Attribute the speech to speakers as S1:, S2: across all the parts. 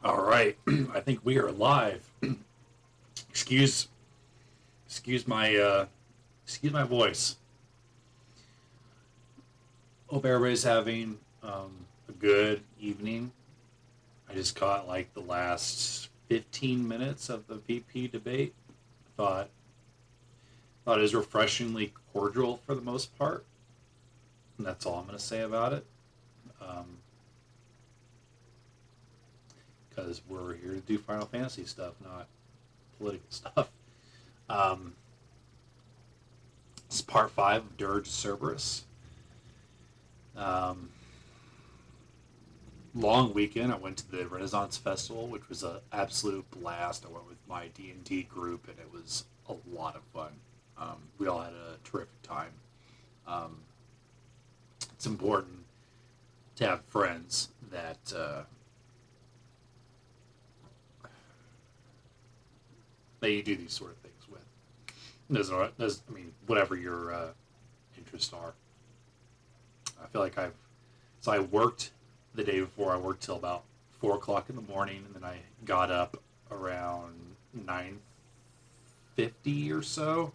S1: All right, I think we are live. excuse, excuse my, excuse my voice. Hope everybody's having a good evening. I just caught like the last 15 minutes of the VP debate. Thought thought it was refreshingly cordial for the most part, and that's all I'm going to say about it. Because we're here to do Final Fantasy stuff, not political stuff. Um, it's part 5 of Dirge Cerberus. Um, Long weekend. I went to the Renaissance Festival, which was an absolute blast. I went with my D&D group, and it was a lot of fun. We all had a terrific time. Um, it's important to have friends that you do these sort of things with. I mean, whatever your interests are. I feel like I worked the day before. I worked till about 4 o'clock in the morning, and then I got up around 9:50 or so,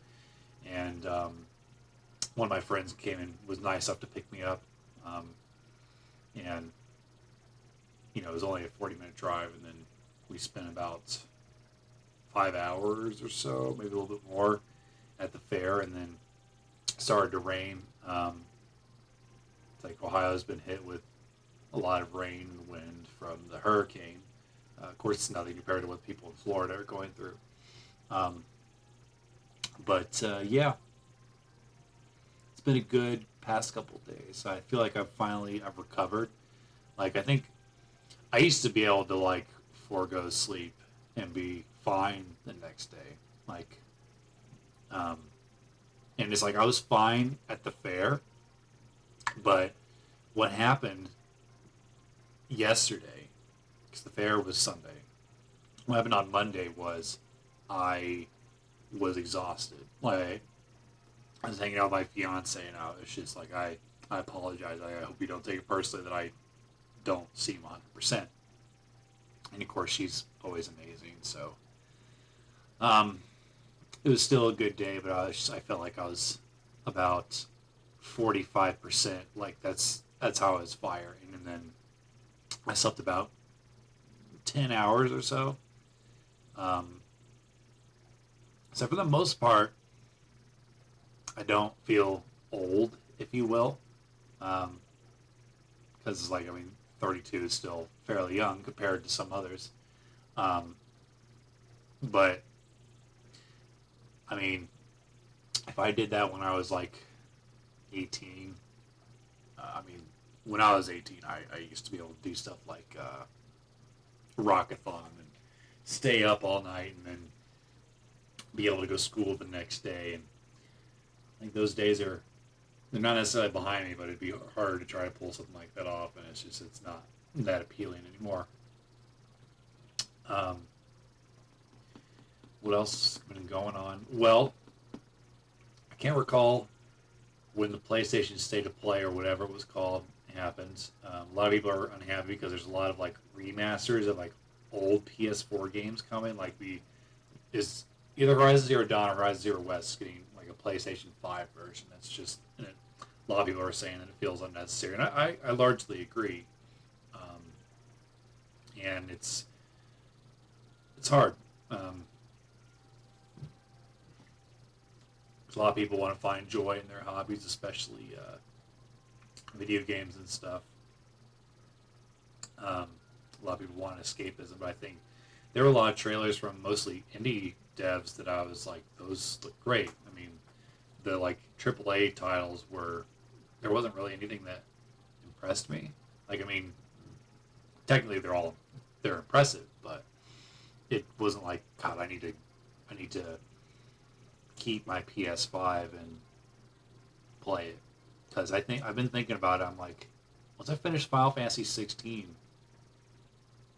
S1: and one of my friends came and was nice enough to pick me up, and it was only a 40-minute drive, and then we spent about 5 hours or so, maybe a little bit more, at the fair, and then it started to rain. It's like Ohio's been hit with a lot of rain and wind from the hurricane. Of course, it's nothing compared to what people in Florida are going through. Um, but yeah, it's been a good past couple of days. I feel like I've recovered. Like, I think I used to be able to like forego sleep and be fine the next day. Like, um, and it's like I was fine at the fair, but what happened yesterday, because the fair was Sunday, what happened on Monday was I was exhausted. Like, I was hanging out with my fiance, and I was just like, I apologize. I hope you don't take it personally that I don't seem 100%. And of course, she's always amazing. So it was still a good day, but I felt like I was about 45%. Like, that's how I was firing, and then I slept about 10 hours or so. Um, so for the most part, I don't feel old, if you will, because it's like, I mean, 32 is still fairly young compared to some others. Um, but I mean, if I did that when I was like 18, I mean, when I was 18, I used to be able to do stuff like rockathon and stay up all night and then be able to go to school the next day. And I think those days they're not necessarily behind me, but it'd be harder to try to pull something like that off, and it's not that appealing anymore. Um, what else has been going on? Well, I can't recall when the PlayStation State of Play or whatever it was called happens. A lot of people are unhappy because there's a lot of like remasters of like old PS4 games coming. Like is either Horizon Zero Dawn or Horizon Zero West getting like a PlayStation 5 version. That's just, and a lot of people are saying that it feels unnecessary, and I largely agree. And it's hard. Um, a lot of people want to find joy in their hobbies, especially video games and stuff. A lot of people want escapism, but I think there were a lot of trailers from mostly indie devs that I was like, those look great. I mean, the like AAA titles there wasn't really anything that impressed me. Like, I mean, technically they're impressive, but it wasn't like, God, I need to keep my PS5 and play it, because I think I've been thinking about it. I'm like, once I finish Final Fantasy 16,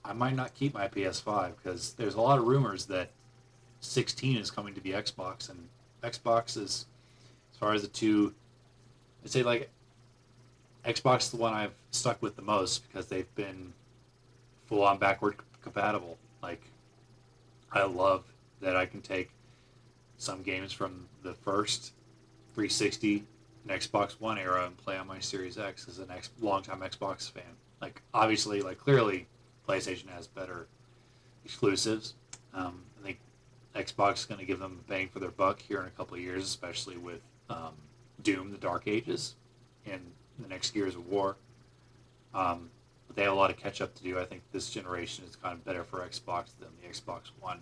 S1: I might not keep my PS5, because there's a lot of rumors that 16 is coming to the Xbox, and Xbox is, as far as the two, I'd say like Xbox is the one I've stuck with the most, because they've been full on backward compatible. Like, I love that I can take some games from the first 360 and Xbox One era and play on my Series X as a longtime Xbox fan. Like, obviously, like, clearly, PlayStation has better exclusives. I think Xbox is going to give them a bang for their buck here in a couple of years, especially with Doom: The Dark Ages and the next Gears of War. But they have a lot of catch up to do. I think this generation is kind of better for Xbox than the Xbox One.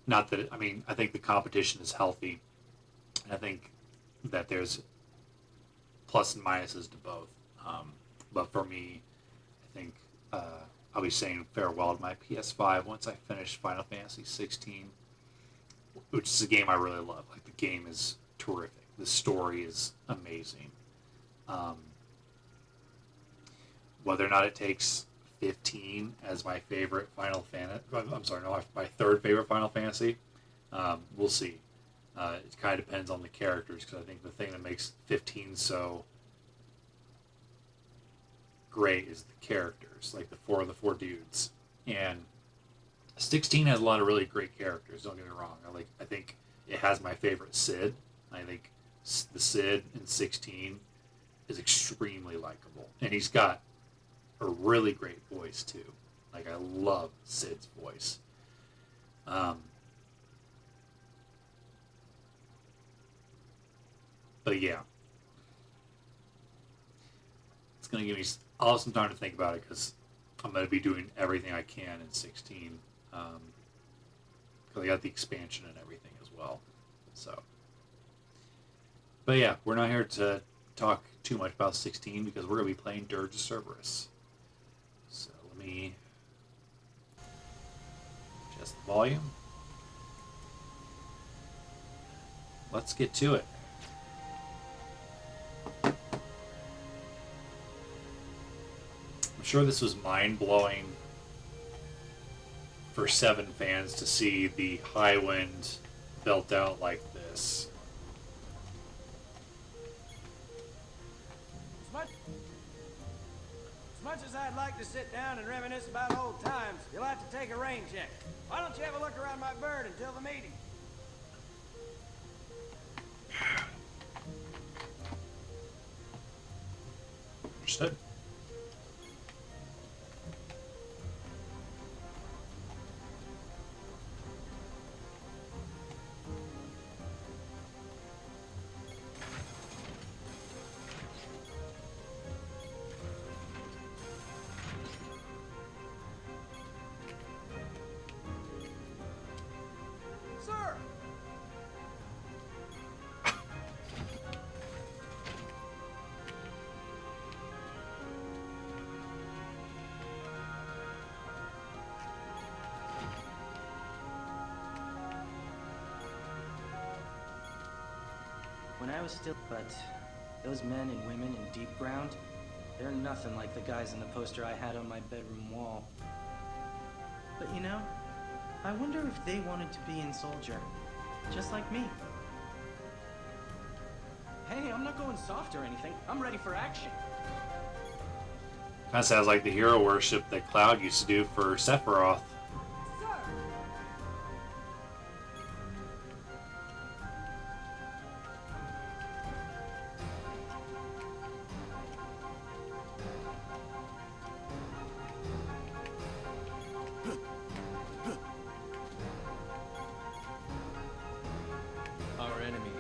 S1: Not that I think the competition is healthy, and I think that there's plus and minuses to both. But for me, I think I'll be saying farewell to my PS5 once I finish Final Fantasy 16, which is a game I really love. Like, the game is terrific. The story is amazing. Whether or not it takes 15 as my favorite Final Fantasy, I'm sorry, no, my third favorite Final Fantasy, we'll see. It kind of depends on the characters, because I think the thing that makes 15 so great is the characters, like the four dudes. And 16 has a lot of really great characters, don't get me wrong. I think it has my favorite Sid. I think the Sid in 16 is extremely likable. And he's got a really great voice too. Like, I love Sid's voice. But yeah, it's gonna give me I'll have some time to think about it, because I'm gonna be doing everything I can in 16. Because I got the expansion and everything as well. So, but yeah, we're not here to talk too much about 16 because we're gonna be playing Dirge of Cerberus. So let me adjust the volume. Let's get to it. I'm sure this was mind-blowing for VII fans to see the high wind built out like this.
S2: As much as I'd like to sit down and reminisce about old times, you'll have to take a rain check. Why don't you have a look around my bird until the meeting?
S1: Understood.
S2: Sir!
S3: When I was still, but those men and women in deep ground, they're nothing like the guys in the poster I had on my bedroom wall. But you know, I wonder if they wanted to be in Soldier, just like me. Hey, I'm not going soft or anything. I'm ready for action.
S1: Kind of sounds like the hero worship that Cloud used to do for Sephiroth.
S4: Our enemy,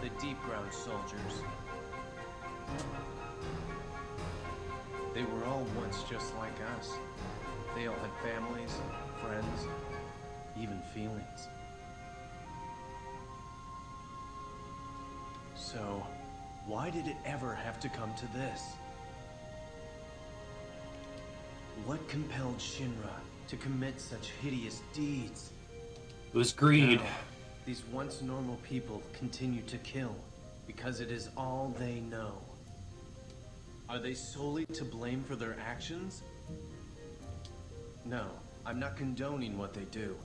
S4: the deep ground soldiers. They were all once just like us. They all had families, friends, even feelings. So, why did it ever have to come to this? What compelled Shinra to commit such hideous deeds?
S1: It was greed.
S4: Now, these once normal people continue to kill because it is all they know. Are they solely to blame for their actions? No, I'm not condoning what they do.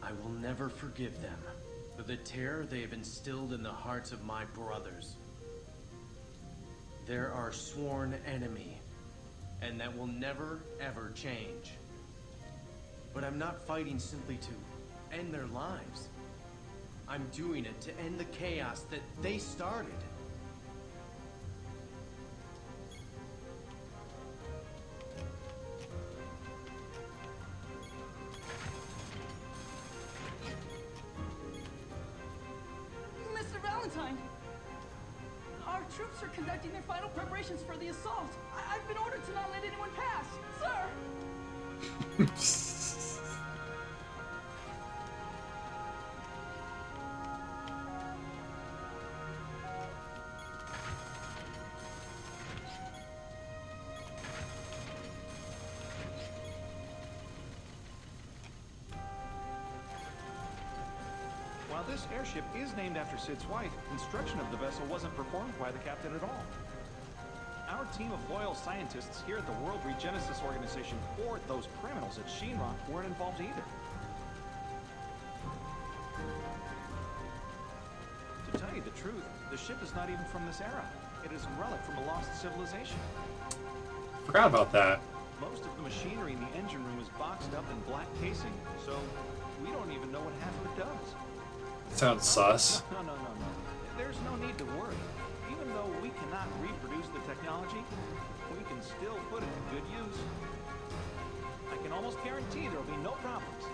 S4: I will never forgive them for the terror they have instilled in the hearts of my brothers. They're our sworn enemy, and that will never, ever change. But I'm not fighting simply to end their lives. I'm doing it to end the chaos that they started.
S5: Mr. Valentine! Our troops are conducting their final preparations for the assault. I've been ordered to not let anyone pass, sir!
S6: While this airship is named after Sid's wife, construction of the vessel wasn't performed by the captain at all. Our team of loyal scientists here at the World Regenesis Organization or those criminals at Shinra weren't involved either. To tell you the truth, the ship is not even from this era. It is a relic from a lost civilization.
S1: Forgot about that.
S6: Most of the machinery in the engine room is boxed up in black casing, so we don't even know what half of it does.
S1: Sounds sus.
S6: No. There's no need to worry. Even though we cannot reproduce the technology, we can still put it to good use. I can almost guarantee there'll be no problems.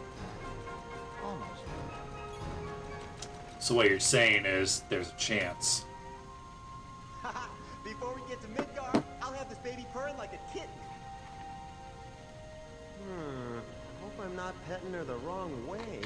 S6: Almost.
S1: So what you're saying is there's a chance.
S7: Before we get to Midgar, I'll have this baby purring like a kitten. Hope I'm not petting her the wrong way.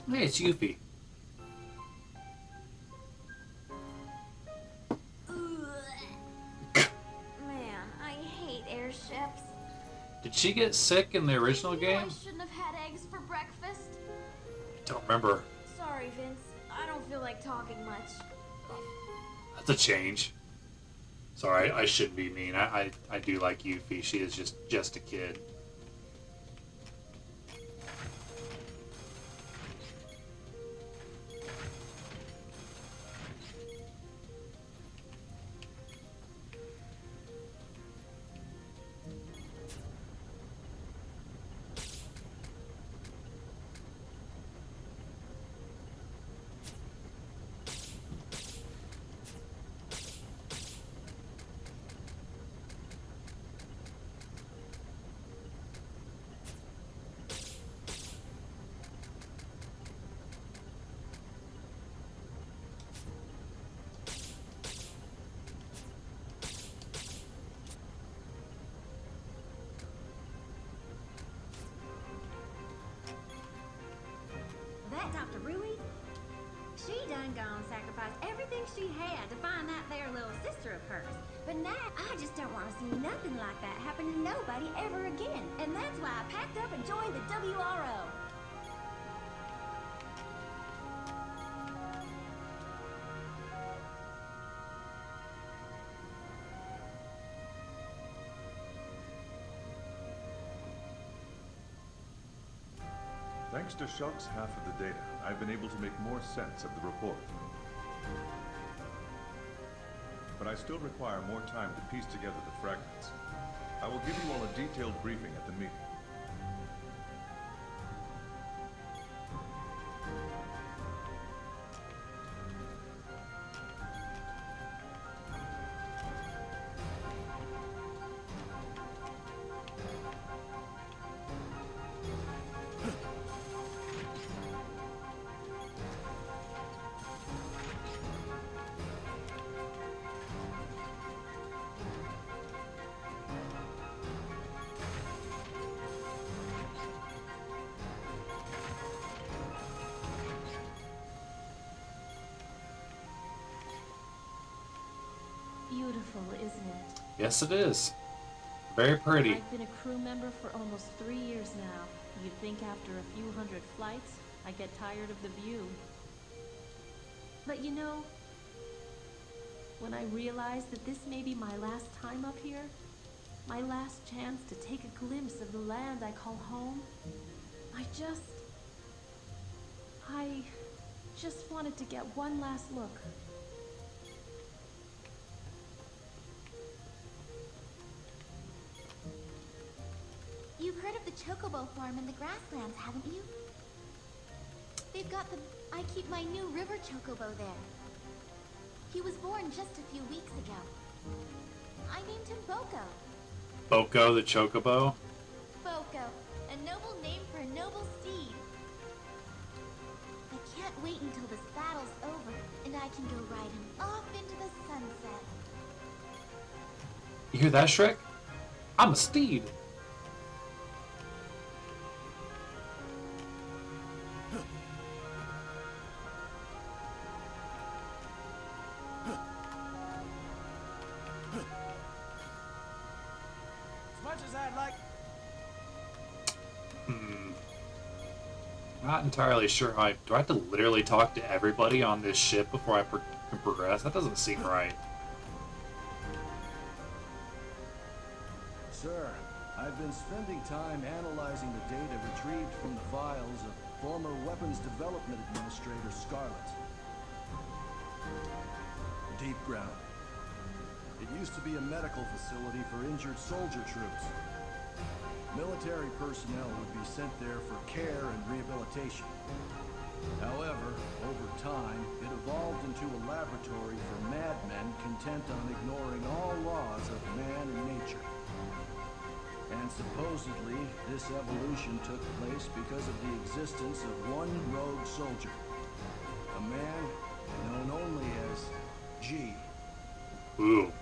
S1: Hey, it's Yuffie.
S8: Man, I hate airships.
S1: Did she get sick in the original
S8: You know I
S1: game?
S8: shouldn't have had eggs for breakfast.
S1: Don't remember.
S8: Sorry, Vince. I don't feel like talking much.
S1: That's a change. Sorry, I shouldn't be mean. I do like Yuffie. She is just a kid.
S9: That Dr. Rui, she done gone sacrificed everything she had to find that there little sister of hers. But now, I just don't want to see nothing like that happen to nobody ever again. And that's why I packed up and joined the WRO.
S10: Thanks to Shock's half of the data, I've been able to make more sense of the report. But I still require more time to piece together the fragments. I will give you all a detailed briefing at the meeting.
S9: Beautiful, isn't it?
S1: Yes, it is. Very pretty.
S11: I've been a crew member for almost 3 years now. You'd think after a few hundred flights, I get tired of the view. But you know, when I realized that this may be my last time up here, my last chance to take a glimpse of the land I call home, I just wanted to get one last look.
S9: You've heard of the Chocobo farm in the grasslands, haven't you? They've got the... I keep my new river Chocobo there. He was born just a few weeks ago. I named him Boko.
S1: Boko the Chocobo?
S9: Boko, a noble name for a noble steed. I can't wait until this battle's over, and I can go ride him off into the sunset.
S1: You hear that, Shrek? I'm a steed.
S2: As much as I'd like...
S1: Not entirely sure how do I have to literally talk to everybody on this ship before I can progress? That doesn't seem right.
S12: Sir, I've been spending time analyzing the data retrieved from the files of former Weapons Development Administrator Scarlet. Deep Ground. It used to be a medical facility for injured soldier troops. Military personnel would be sent there for care and rehabilitation. However, over time, it evolved into a laboratory for madmen content on ignoring all laws of man and nature. And supposedly, this evolution took place because of the existence of one rogue soldier. A man known only as G.
S1: Ooh.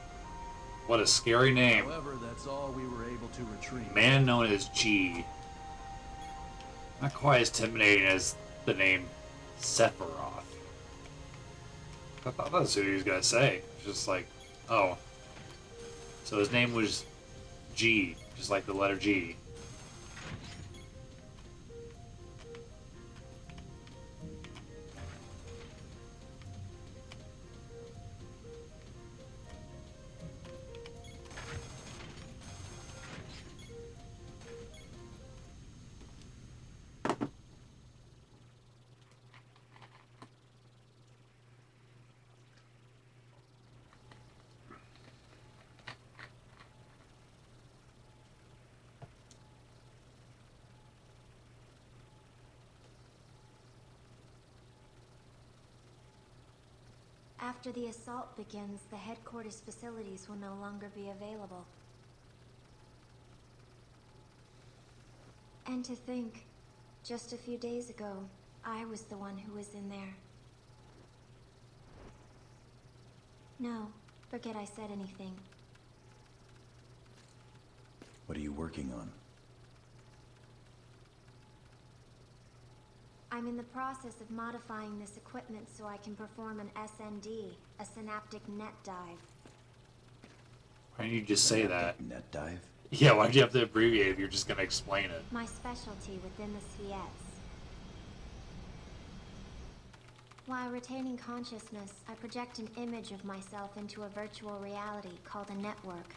S1: What a scary name.
S12: However, that's all we were able to retrieve.
S1: Man known as G. Not quite as intimidating as the name Sephiroth. I thought that's what he was gonna say. It's just like, oh. So his name was G, just like the letter G.
S9: After the assault begins, the headquarters facilities will no longer be available. And to think, just a few days ago, I was the one who was in there. No, forget I said anything.
S13: What are you working on?
S9: I'm in the process of modifying this equipment so I can perform an SND, a synaptic net dive.
S1: Why don't you just say that?
S13: Net dive?
S1: Yeah, why'd you have to abbreviate if you're just gonna explain it?
S9: My specialty within the VII. While retaining consciousness, I project an image of myself into a virtual reality called a network.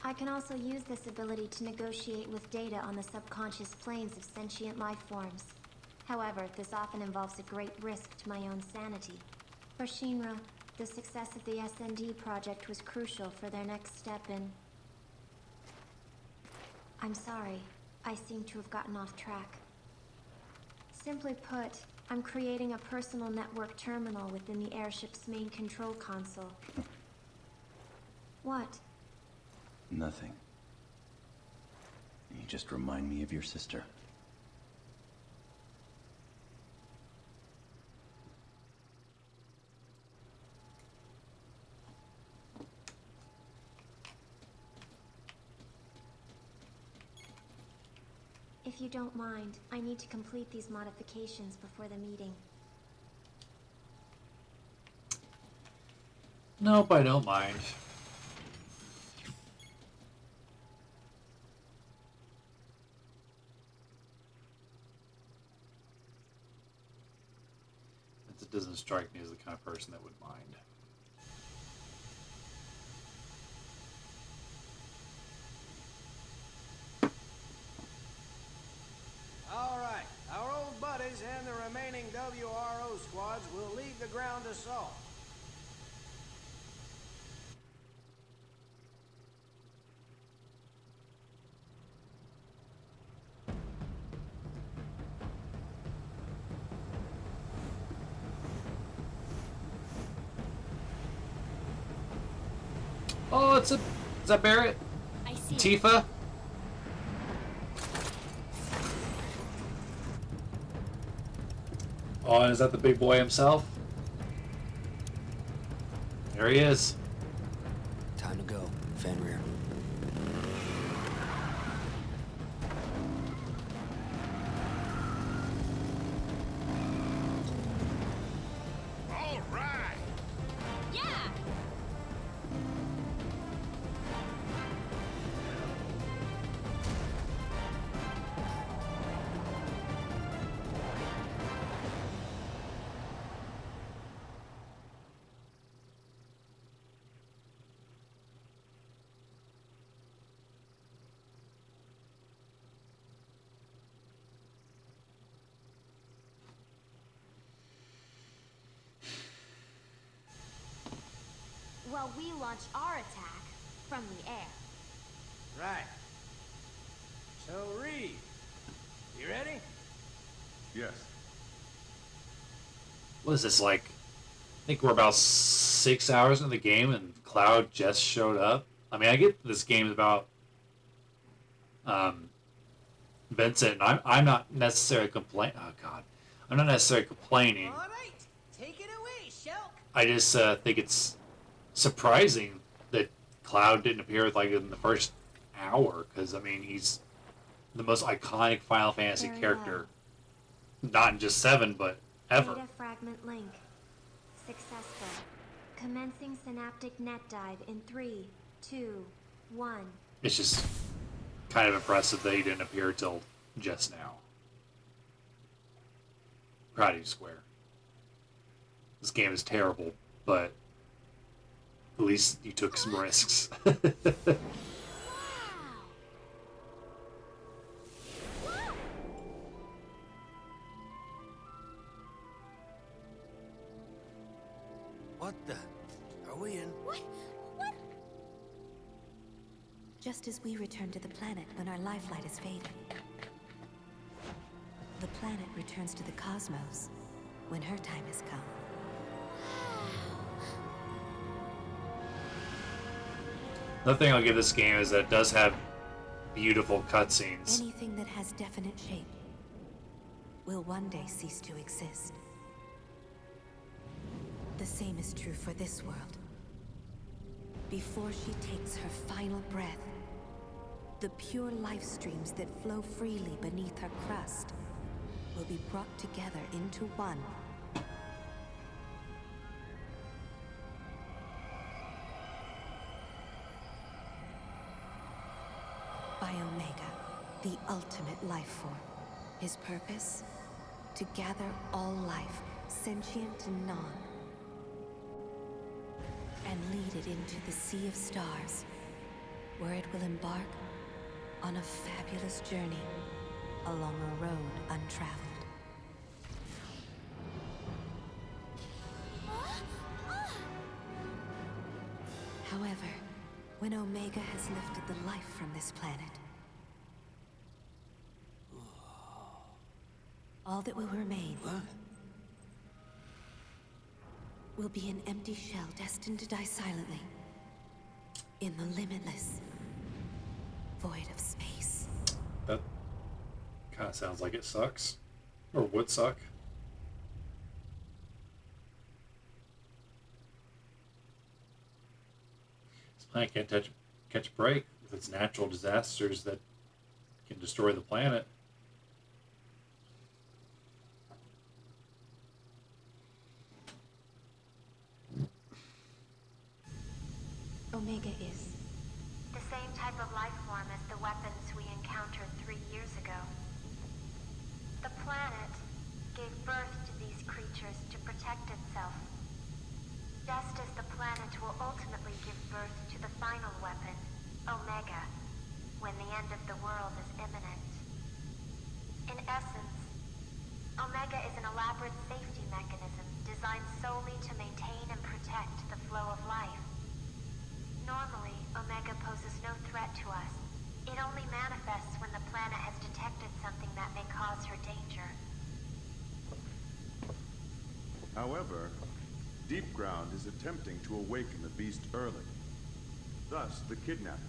S9: I can also use this ability to negotiate with data on the subconscious planes of sentient life forms. However, this often involves a great risk to my own sanity. For Shinra, the success of the SND project was crucial for their next step in... I'm sorry, I seem to have gotten off track. Simply put, I'm creating a personal network terminal within the airship's main control console. What?
S13: Nothing. You just remind me of your sister.
S9: If you don't mind, I need to complete these modifications before the meeting.
S1: Nope, I don't mind. doesn't strike me as the kind of person that would mind.
S2: All right, our old buddies and the remaining WRO squads will lead the ground assault.
S1: Oh, is that Barrett?
S8: I see.
S1: Tifa? Oh, and is that the big boy himself? There he is.
S14: Time to go, Fenrir.
S2: All right.
S8: Yeah. Well, we launch our attack from the air.
S2: Right. So, Reed, you ready?
S10: Yes.
S1: What is this, like? I think we're about 6 hours into the game and Cloud just showed up. I mean, I get this game is about Vincent, and I'm not necessarily complaining. Oh, God. I'm not necessarily complaining.
S2: All right, take it away, Shulk.
S1: I just think it's surprising that Cloud didn't appear like in the first hour, because I mean he's the most iconic Final Fantasy
S8: Very
S1: character, not in just 7 but ever.
S9: Data fragment link. Successful. Commencing synaptic net dive in 3, 2, 1.
S1: It's just kind of impressive that he didn't appear till just now. Proud of you, Square. This game is terrible, but at least you took some risks.
S14: What the? Are we in?
S8: What?
S15: Just as we return to the planet when our lifelight is fading. The planet returns to the cosmos when her time has come.
S1: Another thing I'll give this game is that it does have beautiful cutscenes.
S15: Anything that has definite shape will one day cease to exist. The same is true for this world. Before she takes her final breath, the pure life streams that flow freely beneath her crust will be brought together into one. By Omega, the ultimate life form. His purpose? To gather all life, sentient and non, and lead it into the sea of stars, where it will embark on a fabulous journey along a road untraveled. However, when Omega has lifted the life from this planet, all that will remain will be an empty shell destined to die silently in the limitless void of space.
S1: That kind of sounds like it sucks, or would suck. This planet can't catch a break with its natural disasters that can destroy the planet.
S15: Omega is
S9: The same type of life form as the weapons we encountered 3 years ago. The planet gave birth to these creatures to protect
S8: planet will ultimately give birth to the final weapon, Omega, when the end of the world is imminent. In essence, Omega is an elaborate safety mechanism designed solely to maintain and protect the flow of life. Normally, Omega poses no threat to us. It only manifests when the planet has detected something that may cause her danger.
S10: However, Deep Ground is attempting to awaken the beast early. Thus, the kidnappings.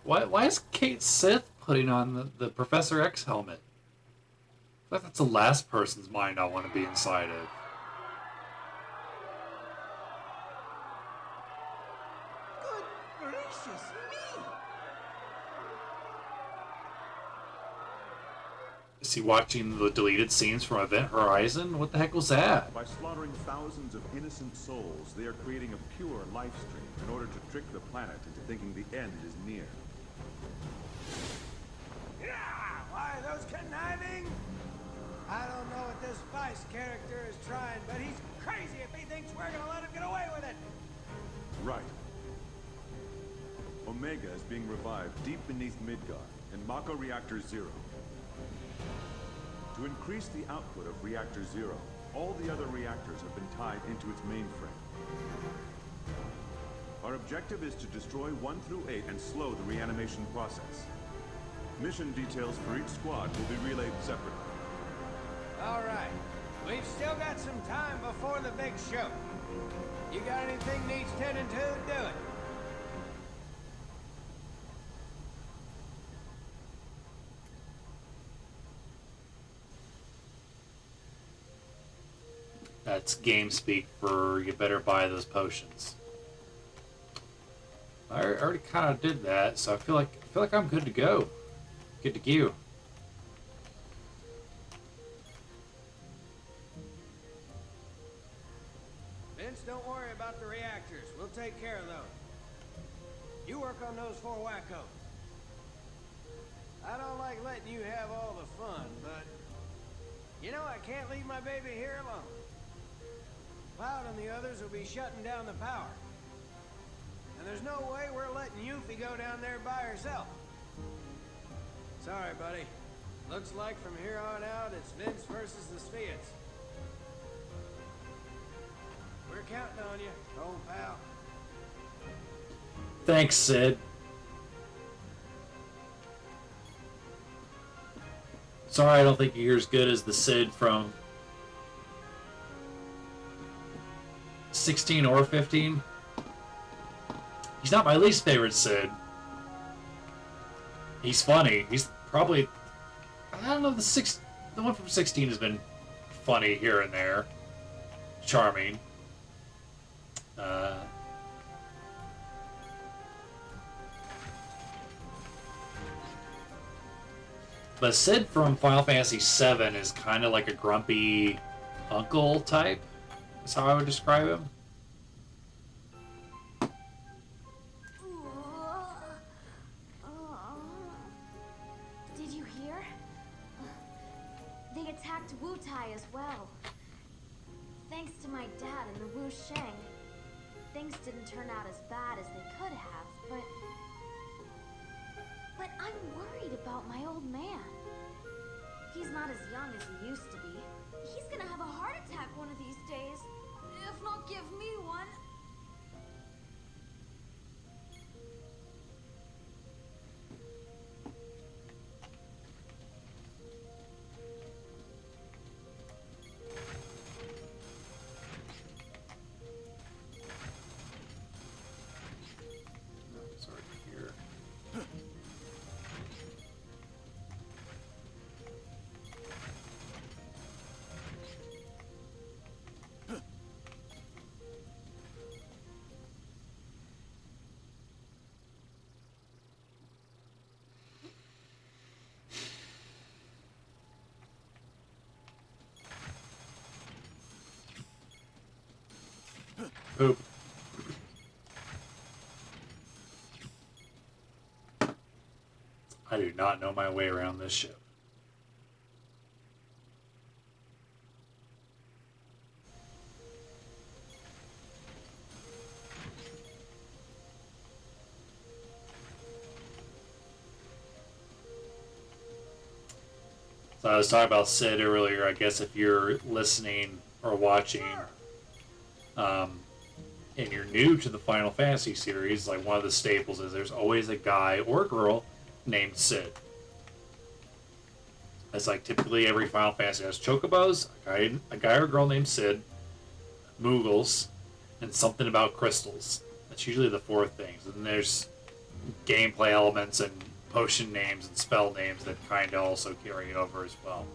S1: Why is Kate Sith putting on the Professor X helmet? I feel like that's the last person's mind I want to be inside of.
S3: Good gracious me!
S1: Is he watching the deleted scenes from Event Horizon? What the heck was that?
S10: By slaughtering thousands of innocent souls, they are creating a pure life stream in order to trick the planet into thinking the end is near.
S2: Yeah! Why, those conniving? I don't know what this Vice character is trying, but he's crazy if he thinks we're gonna let him get away with it!
S10: Right. Omega is being revived deep beneath Midgard in Mako Reactor Zero. To increase the output of Reactor Zero, all the other reactors have been tied into its mainframe. Our objective is to destroy 1 through 8 and slow the reanimation process. Mission details for each squad will be relayed separately.
S2: Alright. We've still got some time before the big show. You got anything needs tending to, do it.
S1: That's game speak for you better buy those potions. I already kind of did that, so I feel like I'm good to go. Good to go.
S2: Vince, don't worry about the reactors. We'll take care of those. You work on those 4 wackos. I don't like letting you have all the fun, but... You know, I can't leave my baby here alone. Cloud and the others will be shutting down the power. And there's no way we're letting Yuffie go down there by herself. Sorry, buddy. Looks like from here on out, it's Vince versus the Spheats. We're counting on you, old pal.
S1: Thanks, Sid. Sorry, I don't think you're as good as the Sid from 16 or 15. He's not my least favorite Sid. He's funny. He's probably... I don't know, the one from 16 has been funny here and there. Charming. But Sid from Final Fantasy VII is kind of like a grumpy uncle type. That's how I would describe him.
S9: Did you hear? They attacked Wu Tai as well. Thanks to my dad and the Wu Sheng, things didn't turn out as bad as they could have, but I'm worried about my old man. He's not as young as he used to be. He's gonna have a heart attack one of these days. If not, give me one.
S1: Sorry, here. Poop. I do not know my way around this ship. So I was talking about Sid earlier. I guess if you're listening or watching, and you're new to the Final Fantasy series, like one of the staples is there's always a guy or girl named Sid. It's like typically every Final Fantasy has chocobos, a guy or girl named Sid, Moogles, and something about crystals. That's usually the four things. And there's gameplay elements and potion names and spell names that kind of also carry over as well.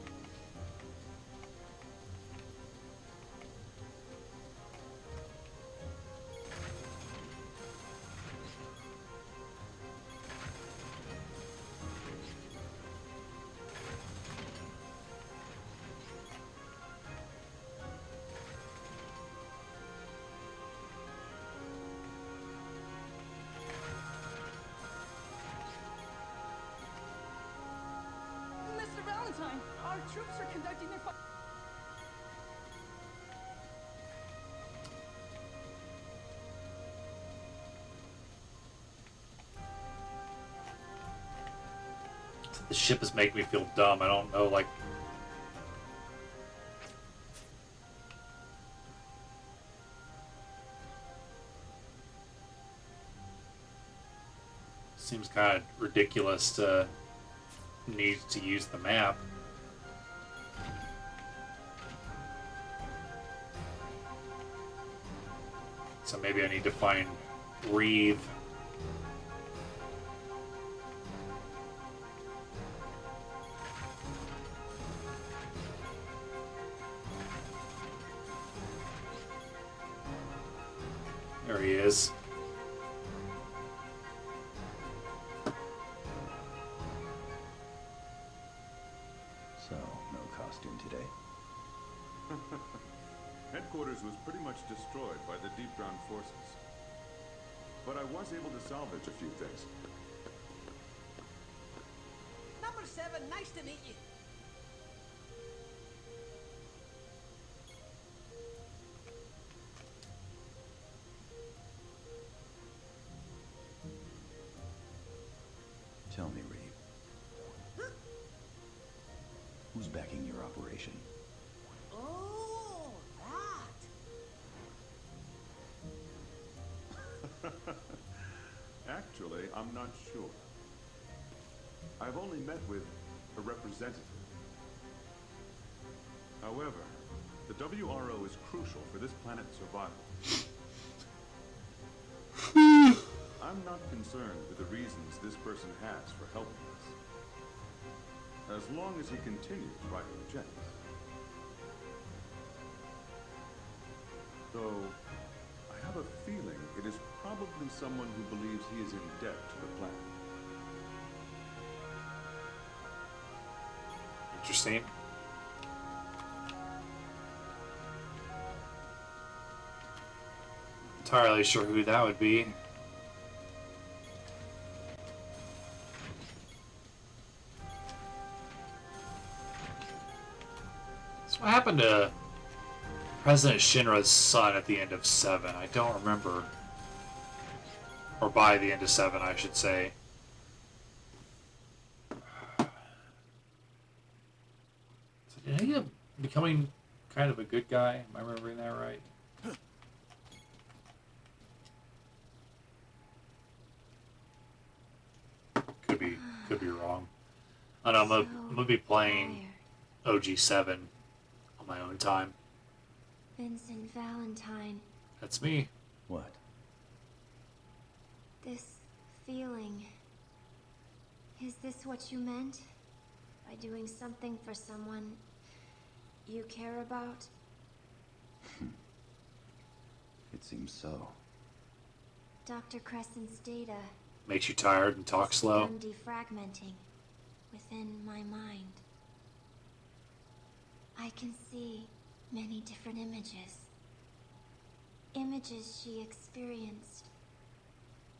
S5: Mr. Valentine, our troops are conducting their
S1: The ship is making me feel dumb. I don't know, like... Seems kind of ridiculous to need to use the map. So maybe I need to find Reeve. There he is.
S13: So, no costume today.
S10: Headquarters was pretty much destroyed by the deep ground forces. But I was able to salvage a few things.
S2: Number 7, nice to meet you.
S13: Tell me, Reeve. Who's backing your operation?
S2: Oh, that.
S10: Actually, I'm not sure. I've only met with a representative. However, the WRO is crucial for this planet's survival. I'm not concerned with the reasons this person has for helping us, as long as he continues writing the checks. Though, I have a feeling it is probably someone who believes he is in debt to the planet.
S1: Interesting. Entirely sure who that would be. So what happened to President Shinra's son at the end of 7? I don't remember. Or by the end of 7, I should say. So did he end up becoming kind of a good guy? Am I remembering that right? Could be wrong. I know I'm gonna be playing OG7 on my own time.
S9: Vincent Valentine,
S1: That's me.
S13: What?
S9: this feeling. Is this what you meant? By doing something for someone you care about?
S13: It seems so.
S9: Dr. Crescent's data
S1: Makes you tired and talk slow.
S9: began defragmenting within my mind. I can see many different images. images she experienced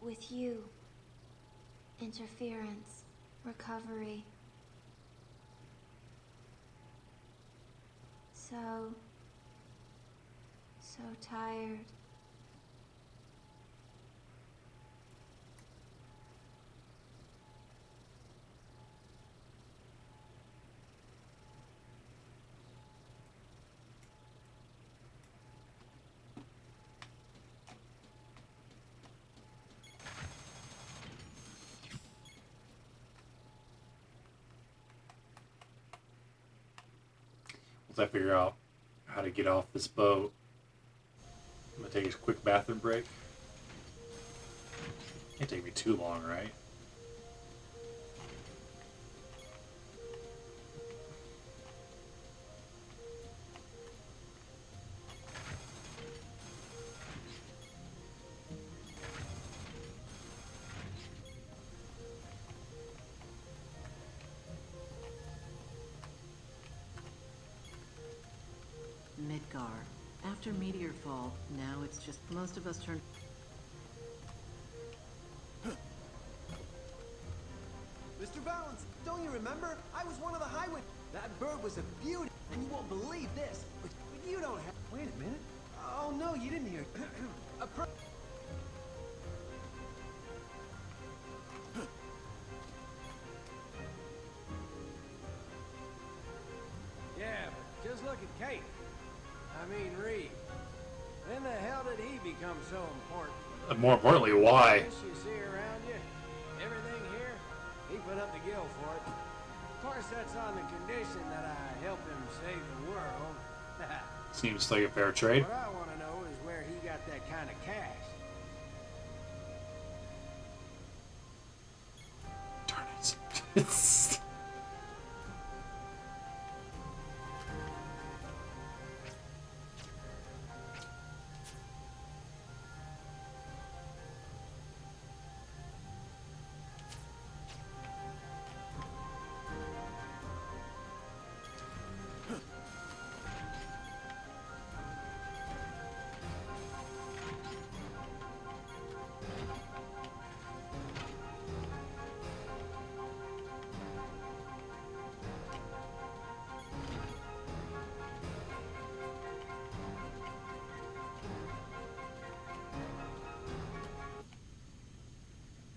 S9: with you. Interference, recovery. So tired.
S1: Once I figure out how to get off this boat, I'm gonna take a quick bathroom break. Can't take me too long, right?
S16: Midgar. After Meteor Fall, now it's just most of us turn.
S2: Mr. Valance, don't you remember? I was one of the highway. That bird was a beauty, and you won't believe this. But you don't have. Wait a minute. Oh no, you didn't hear. A yeah, but just look at Kate. I mean, Reed. When the hell did he become so important?
S1: And more importantly, why?
S2: This you see around you, everything here, he put up the gill for it. Of course, that's on the condition that I help him save the world.
S1: Seems like a fair trade.
S2: What I want to know is where he got that kind of cash.
S1: Darn it.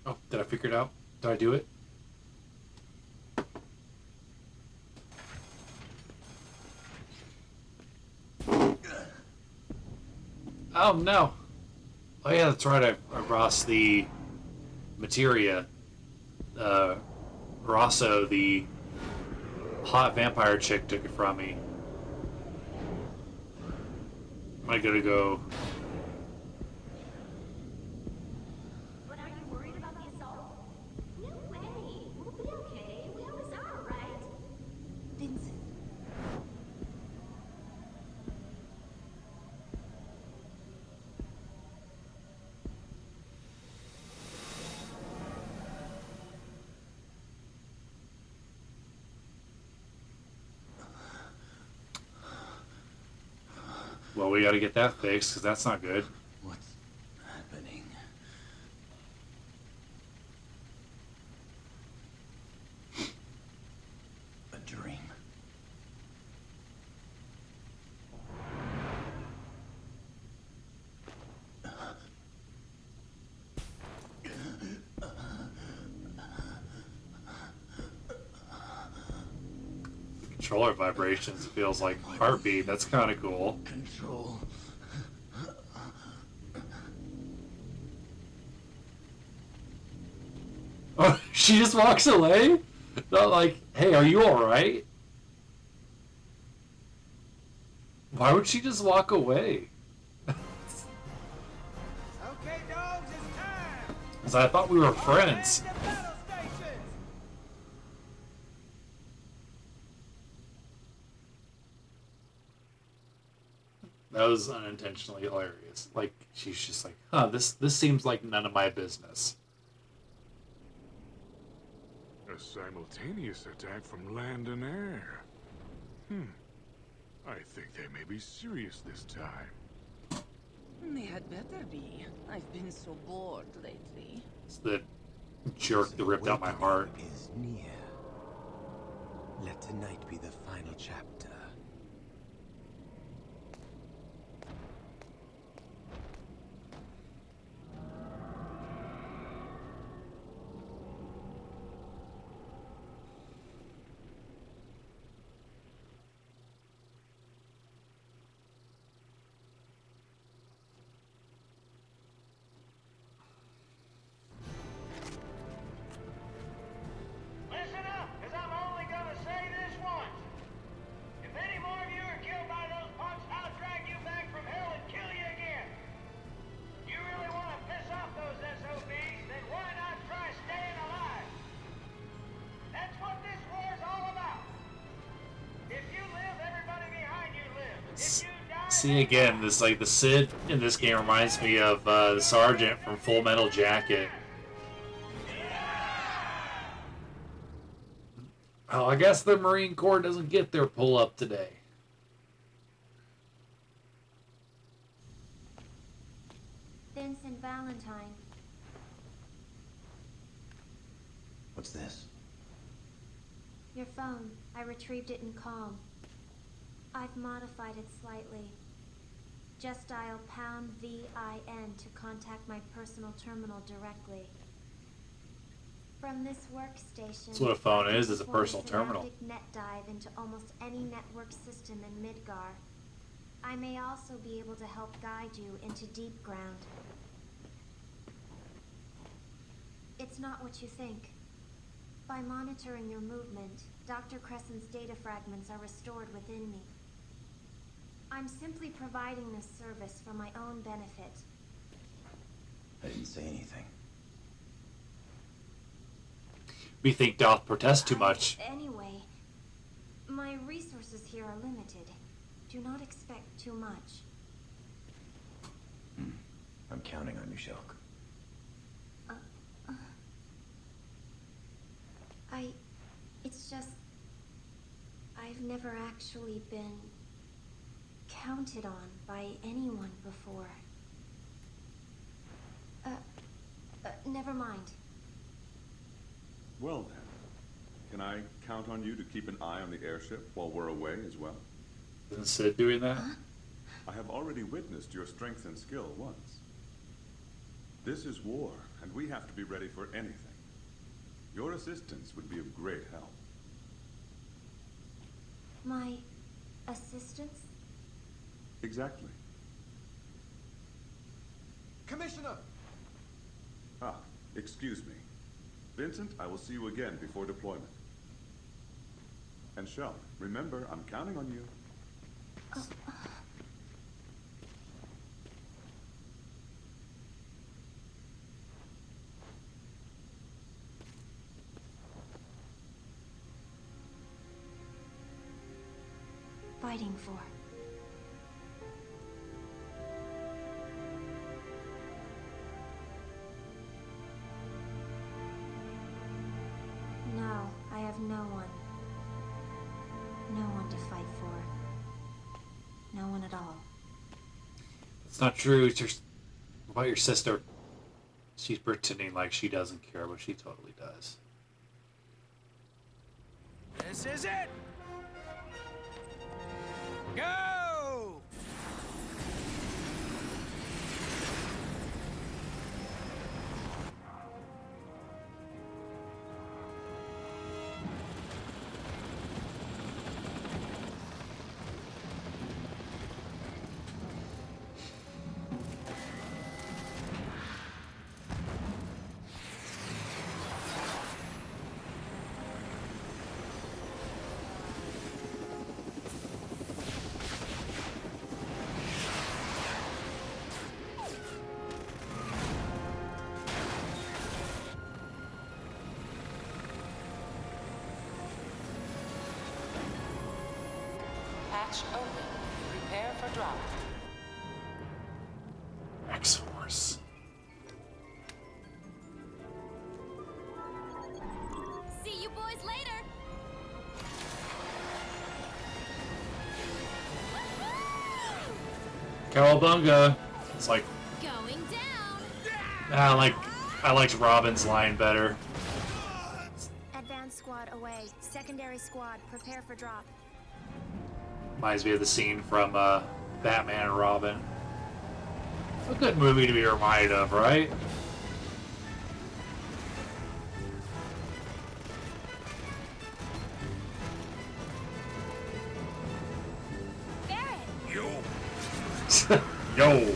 S1: Oh, did I figure it out? Did I do it? Oh no! Oh yeah, that's right. I lost the materia. Rosso, the hot vampire chick, took it from me. Am I gonna go?
S9: But are you worried about the assault? No way. We'll be okay. We always are, right? Vincent.
S1: Well, we gotta get that fixed, because that's not good.
S13: What's happening? A dream.
S1: Controller vibrations feels like heartbeat. That's kind of cool.
S13: Control.
S1: Oh, she just walks away? Not like, hey, are you alright? Why would she just walk away?
S2: Okay, dogs, it's time.
S1: Because I thought we were friends.
S2: To battle stations.
S1: That was unintentionally hilarious. Like, she's just like, huh, this seems like none of my business.
S17: A simultaneous attack from land and air. I think they may be serious this time.
S5: They had better be. I've been so bored lately.
S1: It's the jerk that ripped out my heart.
S18: Is near. Let tonight be the final chapter.
S2: Listen up, because I'm only gonna say this once. If any more of you are killed by those punks, I'll drag you back from hell and kill you again. You really want to piss off those SOBs, then why not try staying alive? That's what this war's all about. If you live, everybody behind you lives. If you die,
S1: See again, this like the Sid in this game reminds me of the Sergeant from Full Metal Jacket. Oh, I guess the Marine Corps doesn't get their pull-up today.
S9: Vincent Valentine.
S13: What's this?
S9: Your phone. I retrieved it in Calm. I've modified it slightly. Just dial pound VIN to contact my personal terminal directly. From this workstation,
S1: That's what a phone is a
S9: perform
S1: personal terminal.
S9: synaptic net dive into almost any network system in Midgar. I may also be able to help guide you into deep ground. It's not what you think. By monitoring your movement, Dr. Crescent's data fragments are restored within me. I'm simply providing this service for my own benefit.
S13: I didn't say anything.
S1: We think doth protest too much.
S9: Anyway, my resources here are limited. Do not expect too much.
S13: I'm counting on you, Shulk.
S9: It's just... I've never actually been counted on by anyone before. Never mind.
S10: Well then, can I count on you to keep an eye on the airship while we're away as well?
S1: Isn't Sid doing that?
S10: I have already witnessed your strength and skill once. This is war, and we have to be ready for anything. Your assistance would be of great help.
S9: My assistance?
S10: Exactly.
S12: Commissioner!
S10: Ah, excuse me. Vincent, I will see you again before deployment. And Shell, remember, I'm counting on you.
S9: Fighting for. No, I have no one. No one to fight for. No one at all.
S1: It's not true. It's what about your sister? She's pretending like she doesn't care, but she totally does.
S2: This is it! Go!
S19: Hatch open. Prepare for drop.
S1: X-Force.
S9: See you boys later!
S1: Cowabunga. It's like
S9: Going down.
S1: I liked Robin's line better.
S8: Advance squad away. Secondary squad, prepare for drop.
S1: Reminds me of the scene from Batman and Robin. A good movie to be reminded of, right? Yo.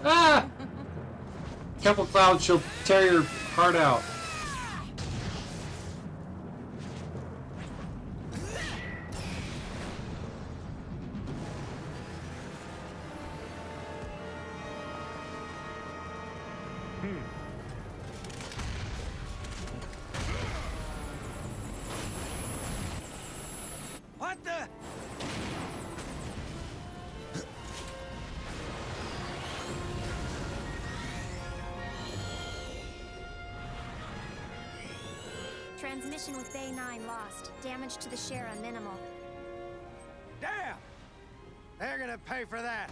S1: Ah! Careful, Cloud, she'll tear your heart out.
S2: What the?
S8: Transmission with Bay 9 lost. Damage to the Shara minimal.
S2: Damn! They're gonna pay for that.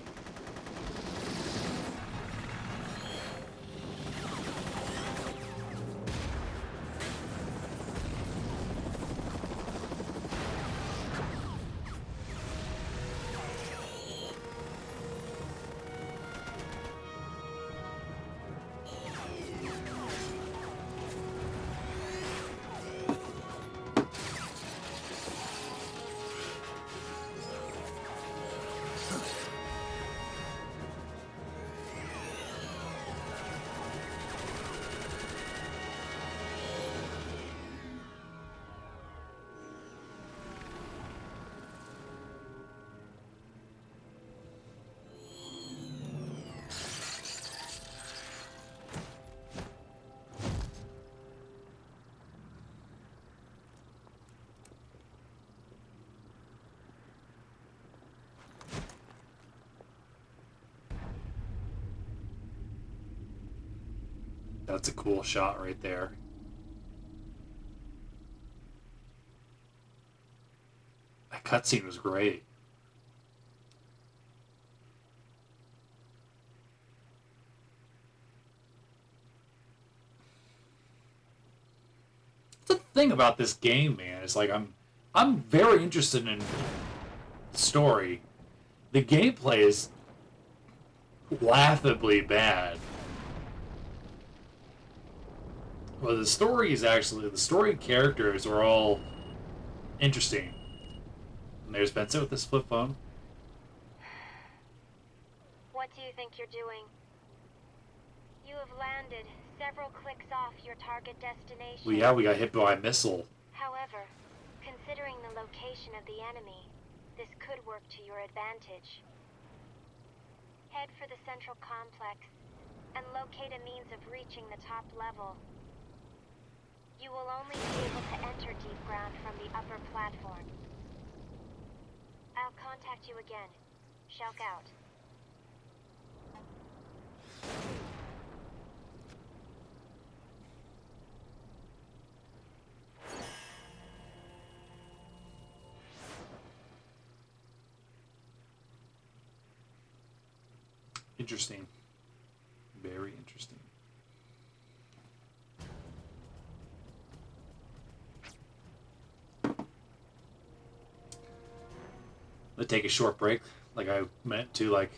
S1: That's a cool shot right there. That cutscene was great. The thing about this game, man, is like I'm very interested in the story. The gameplay is laughably bad. Well, the story is actually, the story and characters are all interesting. And there's Vincent with his flip phone.
S8: What do you think you're doing? You have landed several clicks off your target destination.
S1: Well, yeah, we got hit by a missile.
S8: However, considering the location of the enemy, this could work to your advantage. Head for the central complex and locate a means of reaching the top level. You will only be able to enter deep ground from the upper platform. I'll contact you again. Shulk out.
S1: Interesting. Very interesting. Let's take a short break, like I meant to, like,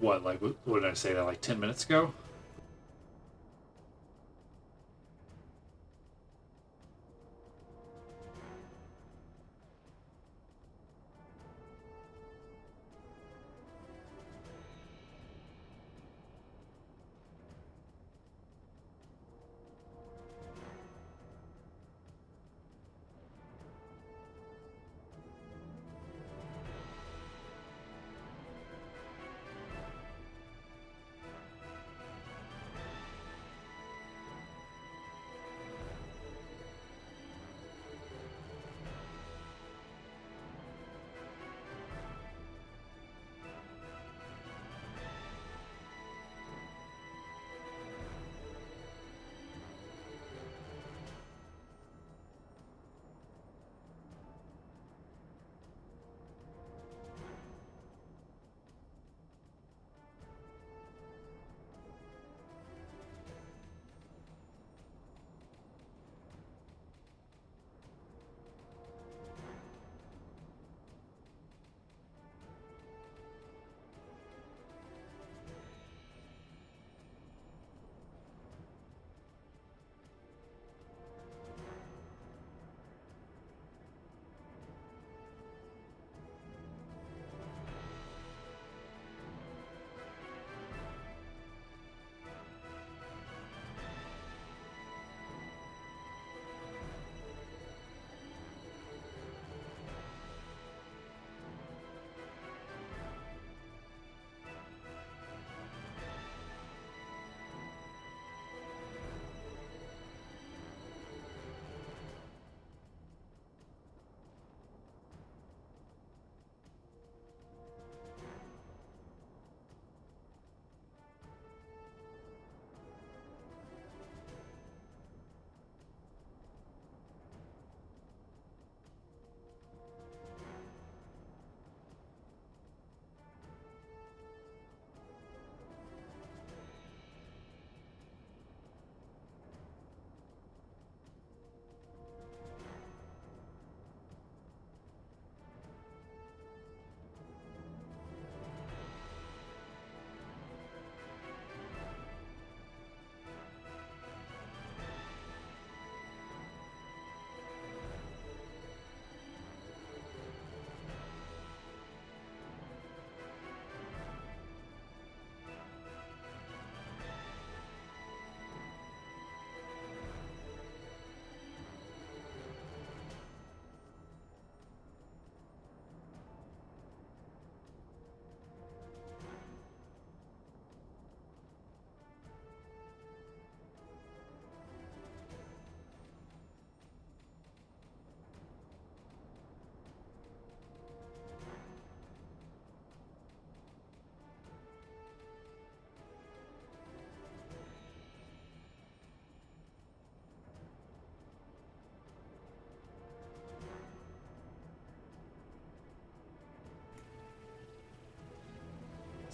S1: what did I say that, like 10 minutes ago?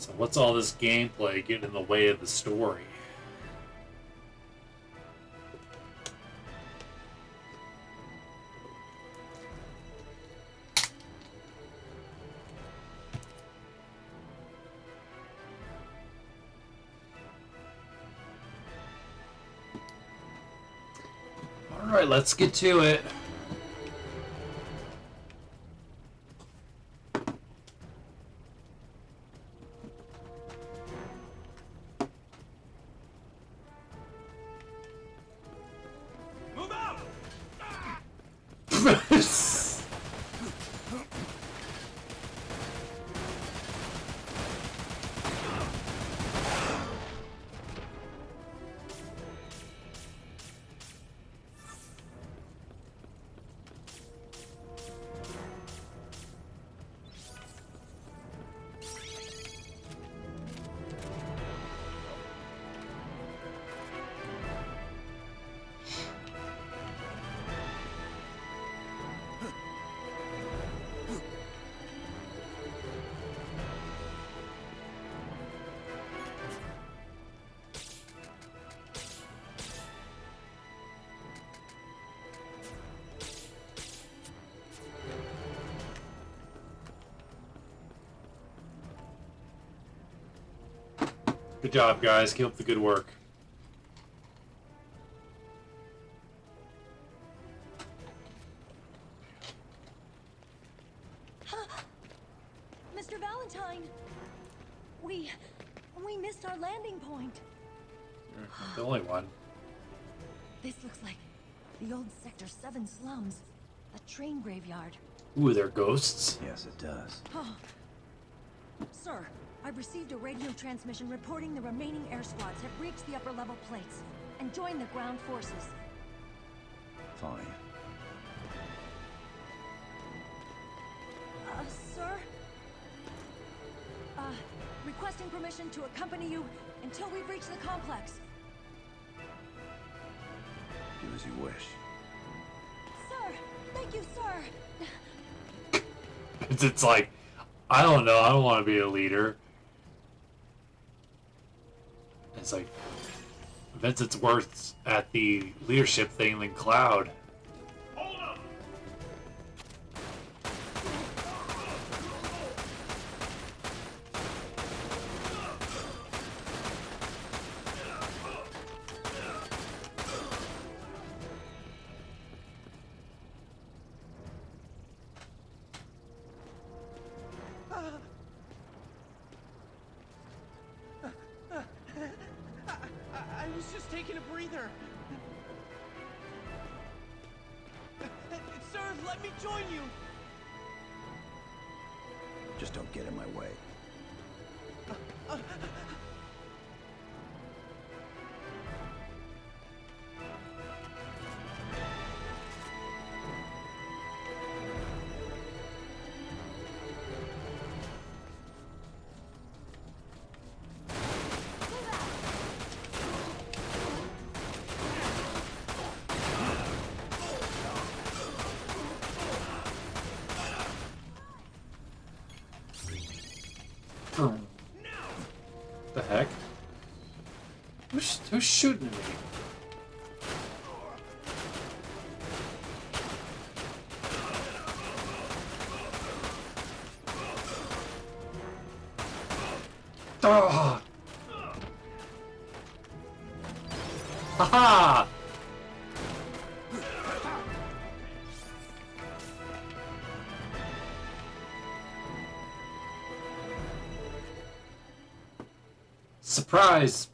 S1: So what's all this gameplay getting in the way of the story? Alright, let's get to it.
S2: Move out!
S1: Good job, guys. Keep up the good work.
S5: Mr. Valentine! We missed our landing point.
S1: You're not the only one.
S5: This looks like the old Sector 7 slums. A train graveyard.
S1: Ooh, they're ghosts?
S13: Yes, it does.
S5: Oh. Sir, I've received a radio transmission reporting the remaining air squads have reached the upper level plates and joined the ground forces.
S13: Fine.
S5: Sir? Requesting permission to accompany you until we've reached the complex.
S13: Do as you wish.
S5: Sir! Thank you, sir!
S1: It's like, I don't know, I don't want to be a leader. It's like, Vincent's worse at the leadership thing than Cloud.
S4: I was just taking a breather. Sir, let me join you.
S13: Just don't get in my way.
S1: The heck? Who's shooting me? Oh! Haha! Surprise,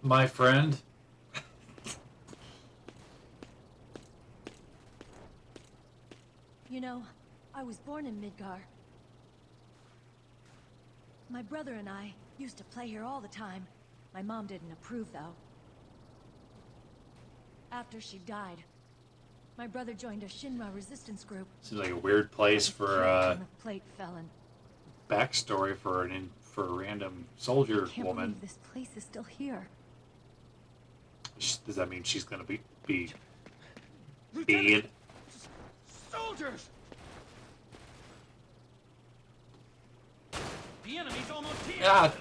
S1: my friend.
S5: You know, I was born in Midgar. My brother and I used to play here all the time. My mom didn't approve, though. After she died, my brother joined a Shinra resistance group.
S1: Seems like a weird place for
S5: a plate felon.
S1: Backstory for a random soldier
S5: I can't
S1: woman.
S5: believe this place is still here.
S1: Does that mean she's gonna be
S4: Lieutenant! Soldiers!
S6: The enemy's almost here!
S1: Yeah.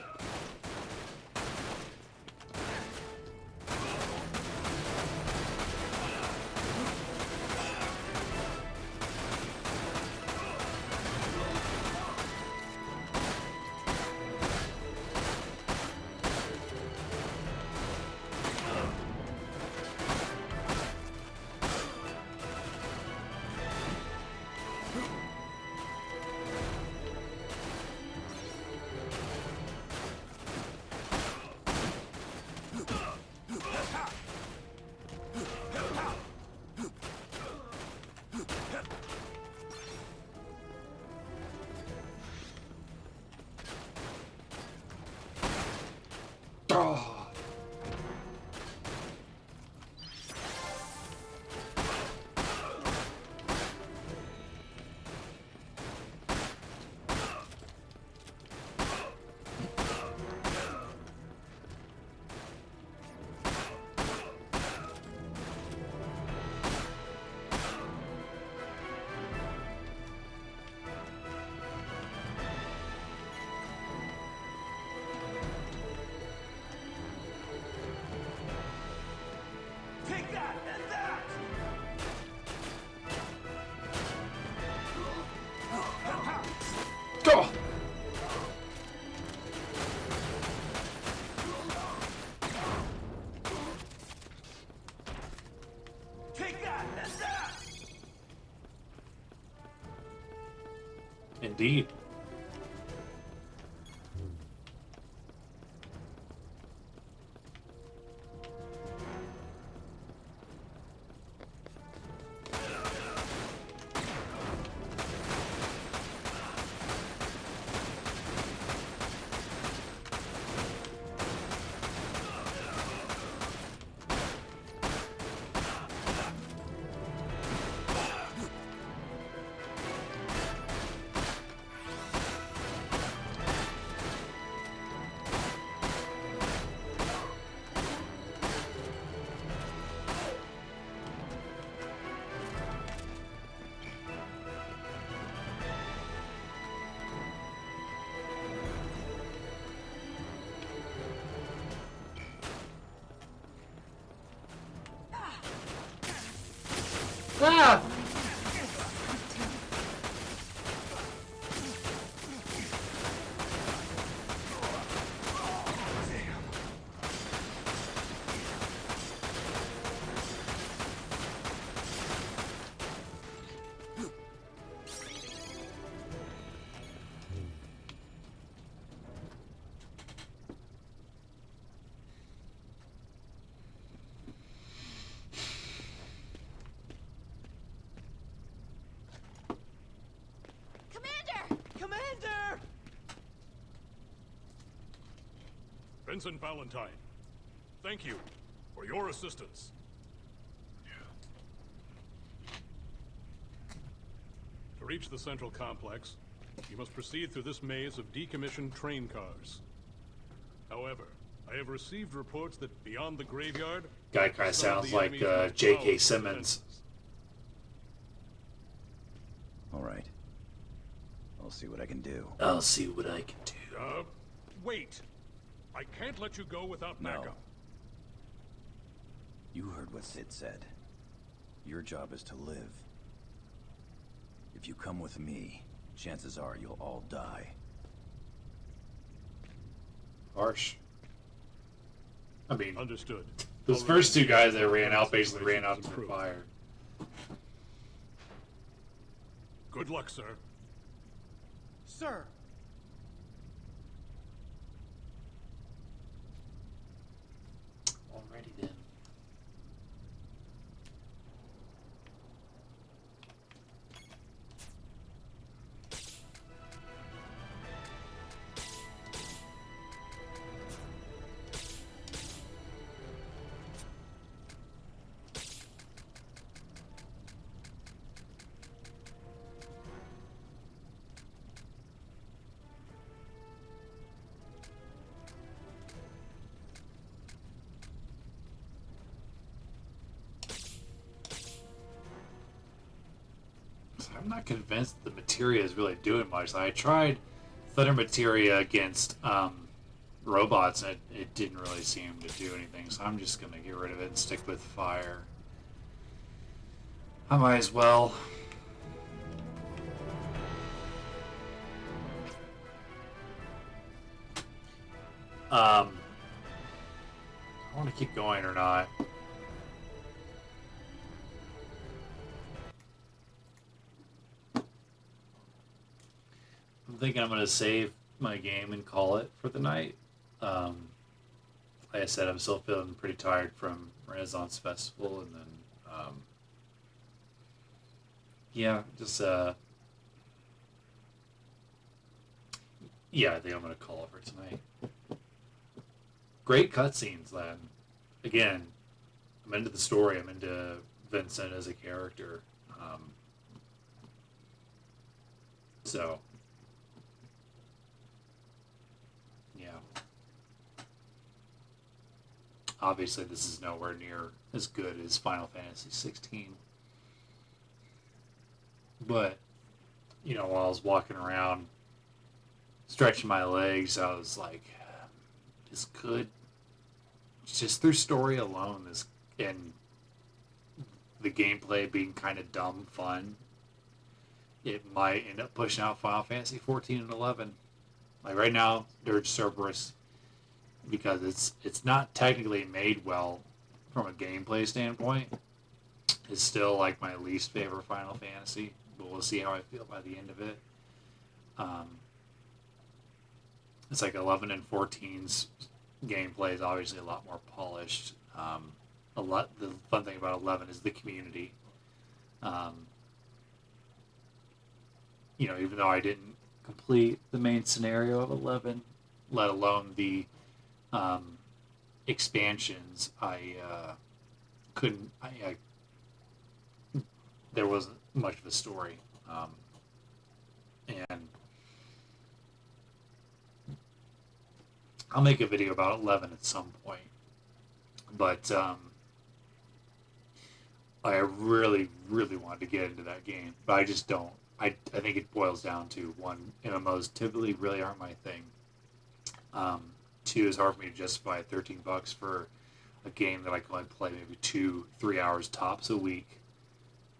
S1: Oh.
S2: Take that and that!
S1: Go.
S2: Take that and that!
S1: Indeed. Ah!
S2: Commander!
S17: Vincent Valentine, thank you for your assistance. To reach the central complex, you must proceed through this maze of decommissioned train cars. However, I have received reports that beyond the graveyard...
S1: Guy kind of sounds like J.K. Simmons.
S13: All right. I'll see what I can do.
S1: I'll see what I can do.
S17: Wait. I can't let you go without backup.
S13: You heard what Sid said. Your job is to live. If you come with me, chances are you'll all die.
S1: Harsh. I mean,
S17: understood.
S1: Those first two guys that ran out basically ran out through fire.
S17: Good luck, sir.
S2: Sir!
S1: Alrighty then. I'm not convinced the materia is really doing much. I tried Thunder Materia against robots, it didn't really seem to do anything, so I'm just going to get rid of it and stick with fire. I might as well. I want to keep going or not. I'm thinking I'm going to save my game and call it for the night. Like I said, I'm still feeling pretty tired from Renaissance Festival, and then yeah, just yeah, I think I'm going to call it for tonight. Great cutscenes, then. Again, I'm into the story. I'm into Vincent as a character. So, yeah. Obviously, this is nowhere near as good as Final Fantasy 16. But, you know, while I was walking around, stretching my legs, I was like, this could, just through story alone, this, and the gameplay being kind of dumb fun, it might end up pushing out Final Fantasy 14 and 11. Like right now, Dirge Cerberus, because it's not technically made well from a gameplay standpoint, is still like my least favorite Final Fantasy, but we'll see how I feel by the end of it. It's like 11 and 14's gameplay is obviously a lot more polished. The fun thing about 11 is the community. You know, even though I didn't complete the main scenario of 11, let alone the expansions, I couldn't. There wasn't much of a story, and I'll make a video about 11 at some point. But I really, really wanted to get into that game, but I just don't. I think it boils down to, one, MMOs typically really aren't my thing. Two, it's hard for me to justify $13 for a game that I can only play maybe 2-3 hours tops a week.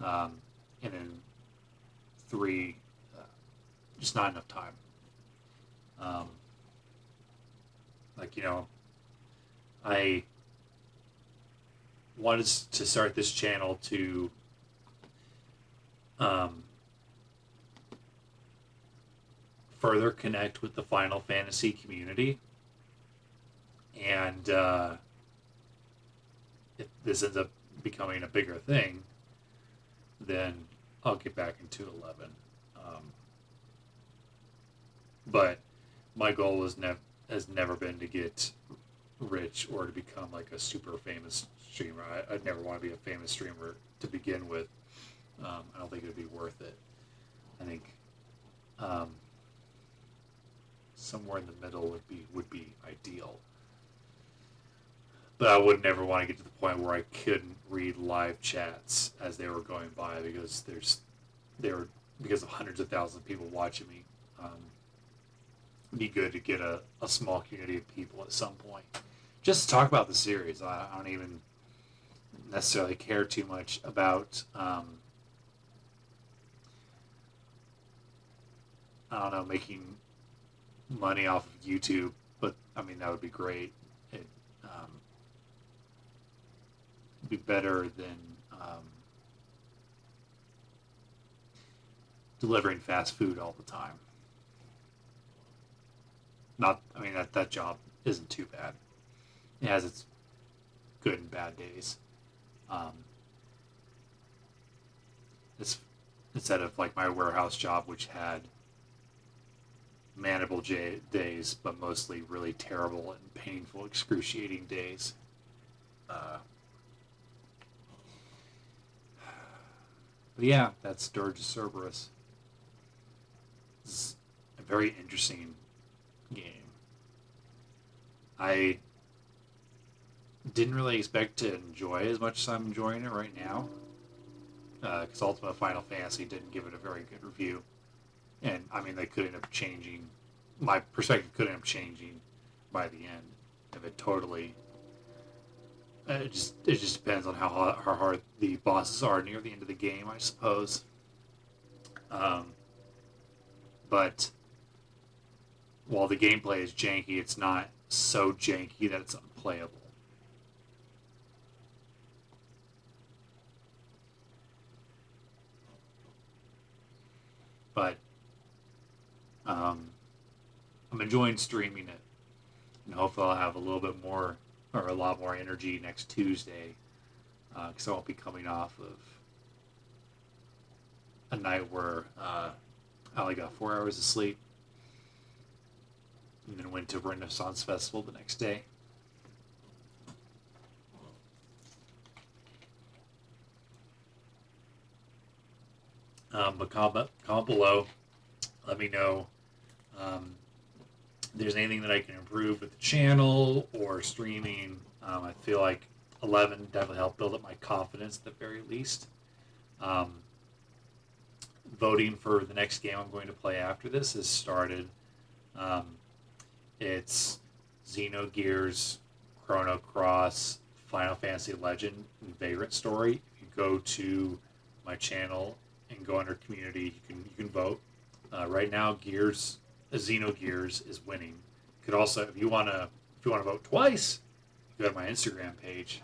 S1: And then three, just not enough time. Like, you know, I wanted to start this channel to further connect with the Final Fantasy community, and if this ends up becoming a bigger thing, then I'll get back into 11. But my goal has never been to get rich or to become like a super famous streamer. I'd never want to be a famous streamer to begin with. I don't think it would be worth it. I think somewhere in the middle would be ideal. But I would never want to get to the point where I couldn't read live chats as they were going by because because of hundreds of thousands of people watching me. It'd be good to get a small community of people at some point. Just to talk about the series. I don't even necessarily care too much about I don't know, making money off of YouTube, but I mean that would be great. It'd be better than delivering fast food all the time. I mean that job isn't too bad. It has its good and bad days. It's instead of like my warehouse job, which had manageable days, but mostly really terrible and painful, excruciating days. But yeah, that's Dirge Cerberus. It's a very interesting game. I didn't really expect to enjoy as much as I'm enjoying it right now, because Ultimate Final Fantasy didn't give it a very good review, and I mean they could end up changing my perspective could end up changing by the end. If it totally, it just depends on how hard the bosses are near the end of the game, I suppose. But while the gameplay is janky, it's not so janky that it's unplayable. But I'm enjoying streaming it, and hopefully I'll have a little bit more, or a lot more energy next Tuesday, because I won't be coming off of a night where I only got 4 hours of sleep, and then went to Renaissance Festival the next day. But comment below. Let me know if there's anything that I can improve with the channel or streaming. I feel like 11 definitely helped build up my confidence at the very least. Voting for the next game I'm going to play after this has started. It's Xenogears, Chrono Cross, Final Fantasy Legend, and Vagrant Story. If you go to my channel and go under community, you can vote. Right now, Xenogears is winning. You could also, if you want to vote twice, go to my Instagram page,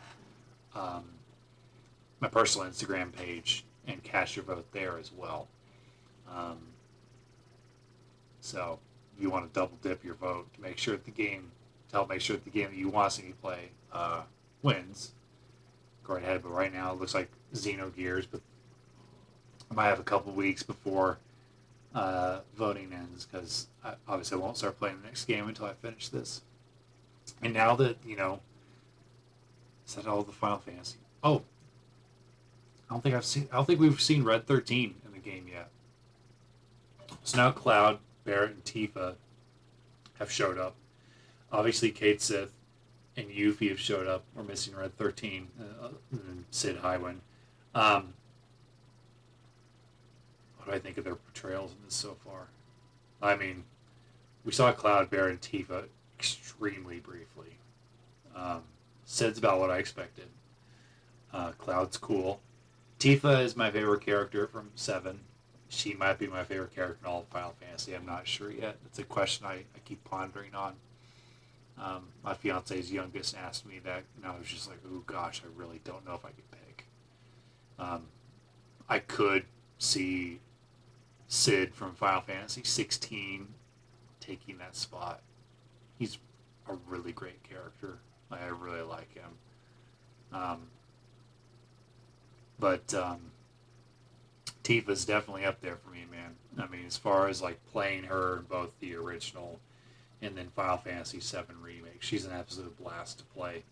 S1: my personal Instagram page, and cast your vote there as well. So if you want to double dip your vote to make sure that the game that you want to see me play wins, go right ahead. But right now it looks like Xenogears, but I might have a couple weeks before voting ends, because obviously I won't start playing the next game until I finish this. And now that, is that all the Final Fantasy? Oh, I don't think we've seen Red 13 in the game yet. So now Cloud, Barrett, and Tifa have showed up. Obviously, Kate Sith and Yuffie have showed up. We're missing Red 13, and Sid Highwind. What do I think of their portrayals in this so far? I mean, we saw Cloud, Barrett, and Tifa extremely briefly. Sid's about what I expected. Cloud's cool. Tifa is my favorite character from 7. She might be my favorite character in all of Final Fantasy. I'm not sure yet. It's a question I keep pondering on. My fiance's youngest asked me that, and I was just like, oh gosh, I really don't know if I could pick. I could see Sid from Final Fantasy 16 taking that spot. He's a really great character. I really like him. But Tifa's definitely up there for me, man. I mean, as far as like playing her in both the original and then Final Fantasy VII Remake, she's an absolute blast to play.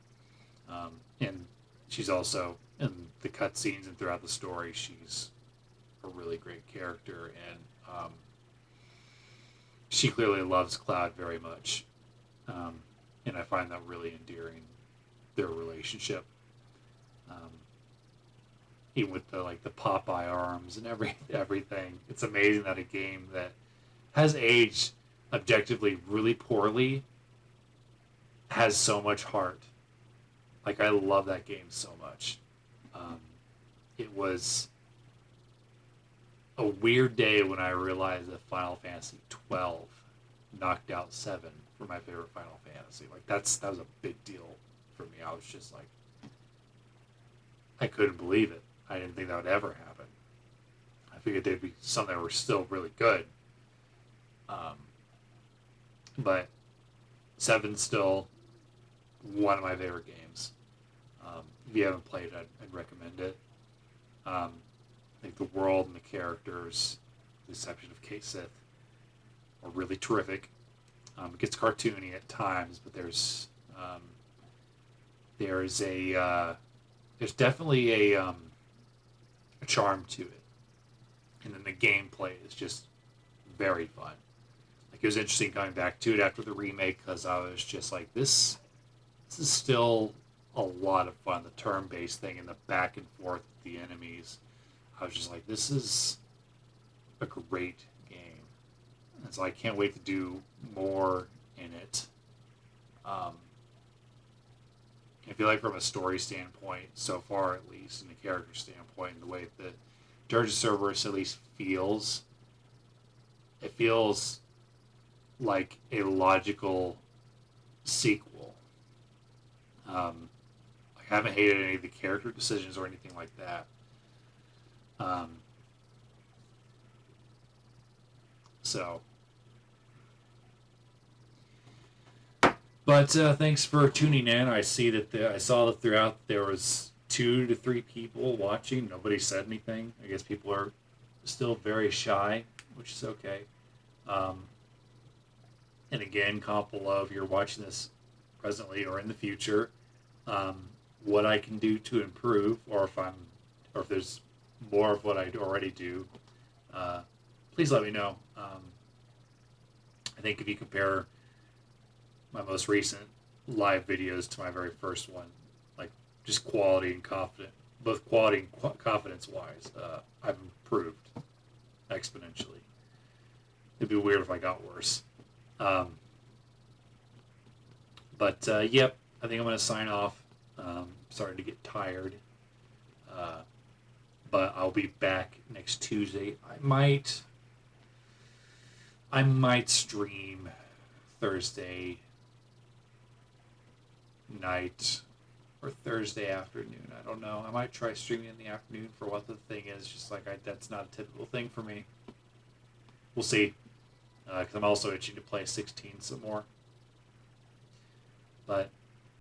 S1: And she's also, in the cutscenes and throughout the story, she's a really great character, and she clearly loves Cloud very much. And I find that really endearing, their relationship. Even with the Popeye arms and everything. It's amazing that a game that has aged objectively really poorly has so much heart. Like, I love that game so much. It was a weird day when I realized that Final Fantasy 12 knocked out 7 for my favorite Final Fantasy. Like, that was a big deal for me. I was just like, I couldn't believe it. I didn't think that would ever happen. I figured they'd be some that were still really good. But 7's still one of my favorite games. If you haven't played it, I'd recommend it. I think the world and the characters, with the exception of Kate Sith, are really terrific. It gets cartoony at times, but there's definitely a charm to it, and then the gameplay is just very fun. Like, it was interesting coming back to it after the remake, because I was just like, this is still a lot of fun. The turn-based thing and the back and forth with the enemies, I was just like, this is a great game. And so I can't wait to do more in it. I feel like from a story standpoint, so far at least, and a character standpoint, the way that Dirge of Cerberus at least feels, it feels like a logical sequel. I haven't hated any of the character decisions or anything like that. But thanks for tuning in. I see that I saw that throughout there was 2 to 3 people watching. Nobody said anything. I guess people are still very shy, which is okay. And again, comment below if you're watching this presently or in the future, what I can do to improve, or if there's more of what I already do. Please let me know. I think if you compare my most recent live videos to my very first one, like just quality and both quality and confidence wise, I've improved exponentially. It'd be weird if I got worse. Yep, I think I'm going to sign off. Starting to get tired. But I'll be back next Tuesday. I might stream Thursday night or Thursday afternoon. I don't know. I might try streaming in the afternoon for what the thing is. Just like that's not a typical thing for me. We'll see. Because I'm also itching to play 16 some more. But